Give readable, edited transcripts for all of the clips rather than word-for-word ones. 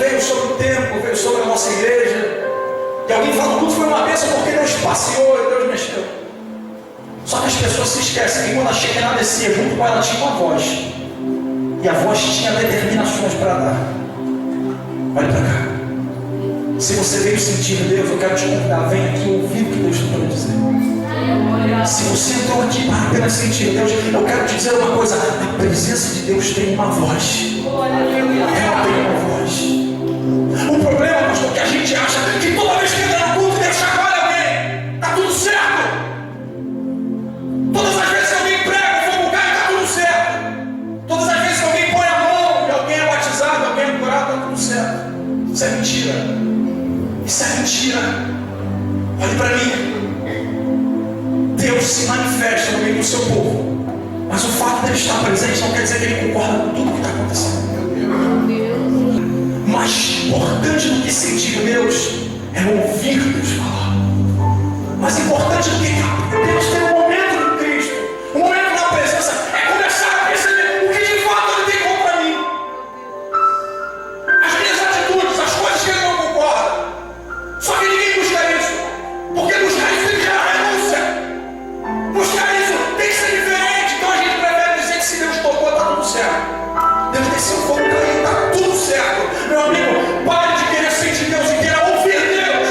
veio sobre o templo, veio sobre a nossa igreja. E alguém fala, tudo foi uma bênção porque Deus passeou e Deus mexeu. Só que as pessoas se esquecem que quando a Shekinah descia, junto com ela tinha uma voz. E a voz tinha determinações para dar. Olha para cá. Se você veio sentir Deus, eu quero te convidar, vem aqui ouvir o que Deus tem para dizer. Se você entrou aqui para apenas sentir Deus, eu quero te dizer uma coisa: a presença de Deus tem uma voz. Ela tem uma voz. O problema, pastor, é que a gente acha que toda vez que entra no culto, Deus chacoalha alguém. Está tudo certo. Todas as vezes que alguém prega, fogo cai, está tudo certo. Todas as vezes que alguém põe a mão e alguém é batizado, alguém é curado, está tudo certo. Isso é mentira. Isso é mentira. Olhe para mim. Deus se manifesta no meio do seu povo. Mas o fato de ele estar presente não quer dizer que ele concorda com tudo que está acontecendo. Mais importante do que sentir Deus é ouvir Deus falar. Mais importante do que Deus ter um momento no Cristo, um momento na presença, é começar a perceber o que de fato ele tem contra mim. As minhas atitudes, as coisas que ele não concorda. Só que ninguém busca isso. Porque buscar isso tem que gerar renúncia. Buscar isso tem que ser diferente. Então a gente prefere dizer que se Deus tocou, está tudo certo. Deus desceu fogo cair, está tudo certo. Meu amigo, pare de querer sentir Deus e queira ouvir Deus.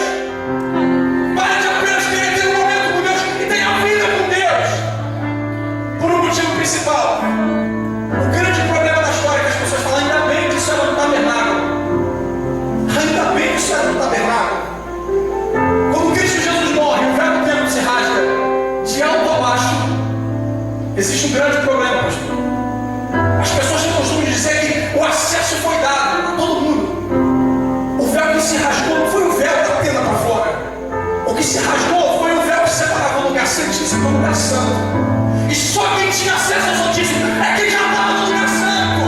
Pare de apenas querer ter um momento com Deus e tenha a vida com Deus. Por um motivo principal. O grande problema da história é que as pessoas falam, ainda bem que isso era no tabernáculo. Ainda bem que isso era no tabernáculo. Quando Cristo Jesus morre, o véu do templo se rasga de alto a baixo. Existe um grande problema, pastor. As pessoas costumam dizer que o acesso foi dado a todo mundo. O véu que se rasgou não foi o véu da tenda para fora. O que se rasgou foi o véu que separava o lugar santíssimo do lugar santo. E só quem tinha acesso ao Santíssimo é quem já estava no lugar santo.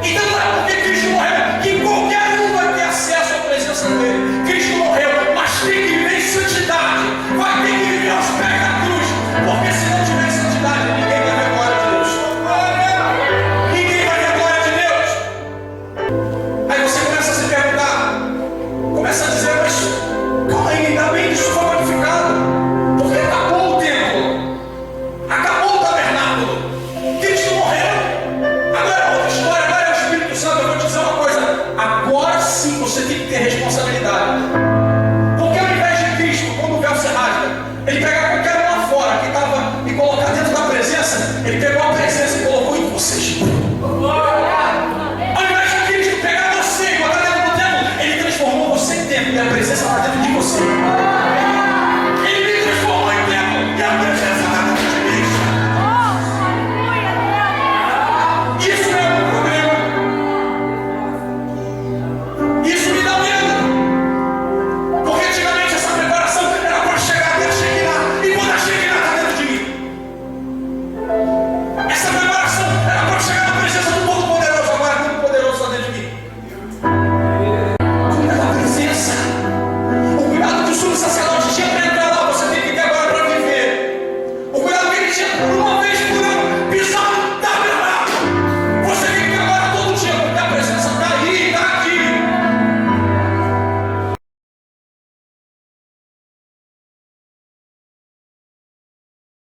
Então não é porque Cristo morreu que qualquer um vai ter acesso à presença dele. Cristo morreu, mas tem que viver em santidade. Vai ter que viver aos pés da cruz. Porque se não tiver santidade, ninguém vai ver a glória de Deus. Ninguém vai ver a glória de Deus. Aí você começa a se perguntar, começa a dizer, mas calma aí, ainda bem que isso foi modificado. Porque acabou o templo. Acabou o tabernáculo. Cristo morreu. Agora é outra história, agora é o Espírito Santo. Eu vou te dizer uma coisa. Agora sim você tem que ter responsabilidade.